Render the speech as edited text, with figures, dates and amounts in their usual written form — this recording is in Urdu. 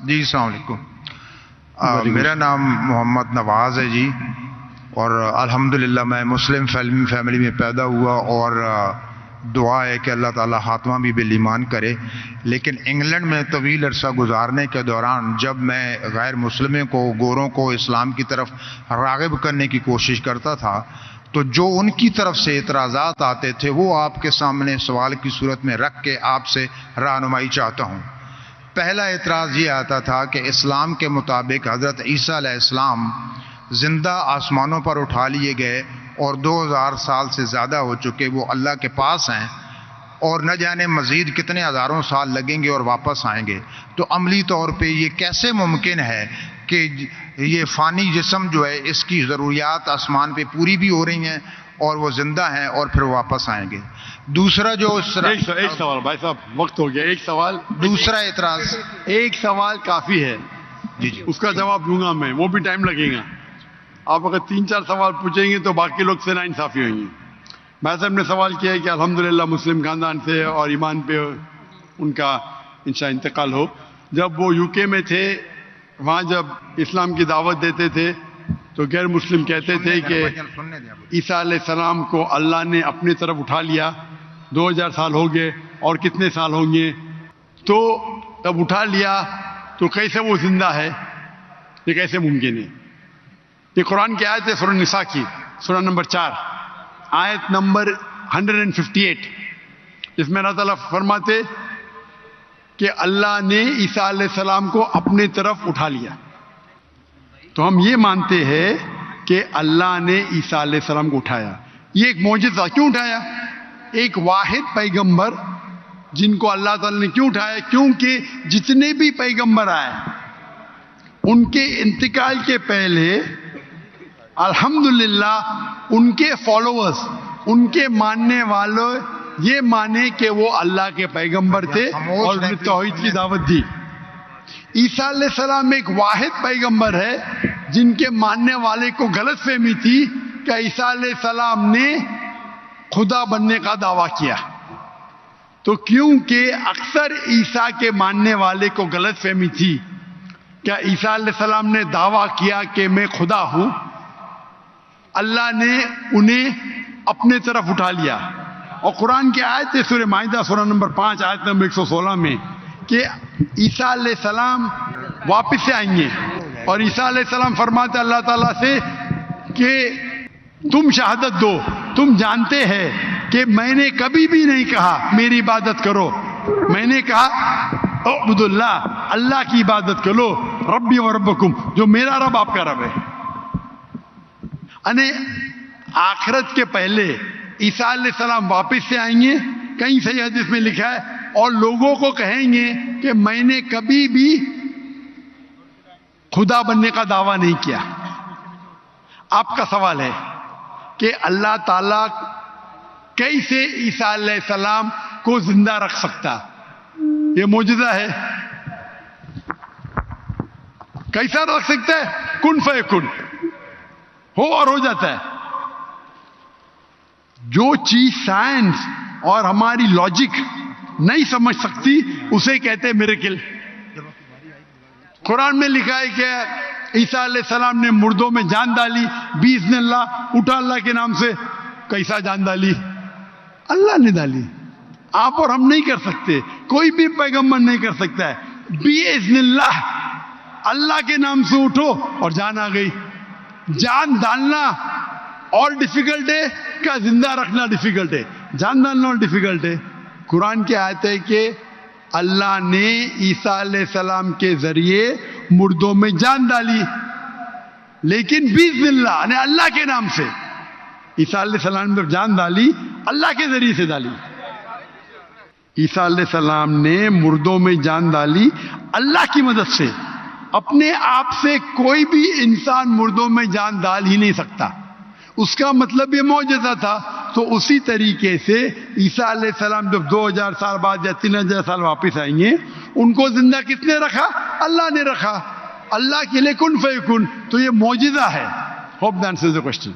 جی السلام علیکم. میرا نام محمد نواز ہے جی، اور الحمدللہ میں مسلم فیملی میں پیدا ہوا، اور دعا ہے کہ اللہ تعالیٰ خاتمہ بھی بالایمان کرے. لیکن انگلینڈ میں طویل عرصہ گزارنے کے دوران جب میں غیر مسلموں کو، گوروں کو اسلام کی طرف راغب کرنے کی کوشش کرتا تھا، تو جو ان کی طرف سے اعتراضات آتے تھے وہ آپ کے سامنے سوال کی صورت میں رکھ کے آپ سے رہنمائی چاہتا ہوں. پہلا اعتراض یہ آتا تھا کہ اسلام کے مطابق حضرت عیسیٰ علیہ السلام زندہ آسمانوں پر اٹھا لیے گئے اور 2000 سال سے زیادہ ہو چکے وہ اللہ کے پاس ہیں، اور نہ جانے مزید کتنے ہزاروں سال لگیں گے اور واپس آئیں گے. تو عملی طور پہ یہ کیسے ممکن ہے کہ یہ فانی جسم جو ہے اس کی ضروریات آسمان پہ پوری بھی ہو رہی ہیں اور وہ زندہ ہیں اور پھر واپس آئیں گے؟ دوسرا جو ایک سوال بھائی صاحب، وقت ہو گیا. ایک سوال، دوسرا اعتراض، ایک سوال کافی ہے. جی اس کا جواب دوں گا میں، وہ بھی ٹائم لگے گا. آپ اگر 3-4 سوال پوچھیں گے تو باقی لوگ سے ناانصافی ہوئیں گی. بھائی صاحب نے سوال کیا ہے کہ الحمدللہ مسلم خاندان سے اور ایمان پہ ان کا انشاءاللہ انتقال ہو. جب وہ UK میں تھے، وہاں جب اسلام کی دعوت دیتے تھے تو غیر مسلم کہتے تھے کہ عیسیٰ علیہ السلام کو اللہ نے اپنی طرف اٹھا لیا، 2000 سال ہو گئے اور کتنے سال ہوں گے. تو جب اٹھا لیا تو کیسے وہ زندہ ہے؟ یہ کیسے ممکن ہے؟ یہ قرآن کی آیت ہے، سورہ نساء کی، سورہ نمبر 4 آیت نمبر 158، جس میں اللہ تعالیٰ فرماتے کہ اللہ نے عیسیٰ علیہ السلام کو اپنے طرف اٹھا لیا. تو ہم یہ مانتے ہیں کہ اللہ نے عیسیٰ علیہ السلام کو اٹھایا. یہ ایک معجزہ. کیوں اٹھایا؟ ایک واحد پیغمبر جن کو اللہ تعالیٰ نے کیوں اٹھایا؟ کیونکہ جتنے بھی پیغمبر آئے ان کے انتقال کے پہلے الحمدللہ ان کے فالوورز، ان کے ماننے والوں یہ مانے کہ وہ اللہ کے پیغمبر تھے اور انہیں توحید کی دعوت دی. عیسیٰ علیہ السلام ایک واحد پیغمبر ہے جن کے ماننے والے کو غلط فہمی تھی کہ عیسیٰ علیہ السلام نے خدا بننے کا دعویٰ کیا. تو کیونکہ اکثر عیسیٰ کے ماننے والے کو غلط فہمی تھی کہ عیسیٰ علیہ السلام نے دعویٰ کیا کہ میں خدا ہوں، اللہ نے انہیں اپنے طرف اٹھا لیا. اور قرآن کی آیت ہے سورہ مائدہ سورہ نمبر 5 آیت نمبر 116 میں کہ عیسیٰ علیہ السلام واپس سے آئیں گے، اور عیسیٰ علیہ السلام فرماتے اللہ تعالیٰ سے کہ تم شہادت دو، تم جانتے ہیں کہ میں نے کبھی بھی نہیں کہا میری عبادت کرو، میں نے کہا اعبدوا اللہ، اللہ کی عبادت کرو، ربی و ربکم، جو میرا رب آپ کا رب ہے. یعنی آخرت کے پہلے عیسیٰ علیہ السلام واپس سے آئیں گے، کہیں صحیح حدیث میں لکھا ہے، اور لوگوں کو کہیں گے کہ میں نے کبھی بھی خدا بننے کا دعویٰ نہیں کیا. آپ کا سوال ہے کہ اللہ تعالیٰ کیسے عیسیٰ علیہ السلام کو زندہ رکھ سکتا؟ یہ معجزہ ہے. کیسا رکھ سکتا ہے؟ کن فیکن، ہو اور ہو جاتا ہے. جو چیز سائنس اور ہماری لاجک نہیں سمجھ سکتی اسے کہتے ہیں میریکل. قرآن میں لکھا ہے کہ عیسیٰ علیہ السلام نے مردوں میں جان ڈالی باذن اللہ، اٹھا اللہ کے نام سے. کیسا جان ڈالی؟ اللہ نے ڈالی. آپ اور ہم نہیں کر سکتے، کوئی بھی پیغمبر نہیں کر سکتا ہے. باذن اللہ، اللہ کے نام سے اٹھو اور جان آ گئی. جان ڈالنا اور ڈیفیکلٹ ہے کا زندہ رکھنا ڈیفیکلٹ ہے؟ جان ڈالنا اور ڈیفیکلٹ ہے. قرآن کی آیت ہے کہ اللہ نے عیسیٰ علیہ السلام کے ذریعے مردوں میں جان ڈالی، لیکن باذن اللہ یعنی اللہ کے نام سے. عیسیٰ علیہ السلام نے جان ڈالی، اللہ کے ذریعے سے ڈالی. عیسیٰ علیہ السلام نے مردوں میں جان ڈالی اللہ کی مدد سے. اپنے آپ سے کوئی بھی انسان مردوں میں جان ڈال ہی نہیں سکتا. اس کا مطلب یہ معجزہ تھا. تو اسی طریقے سے عیسیٰ علیہ السلام جب 2000 سال بعد یا 3000 سال واپس آئیں گے، ان کو زندہ کس نے رکھا؟ اللہ نے رکھا. اللہ کے لیے کن فیکن. تو یہ معجزہ ہے. Hope that answers the question.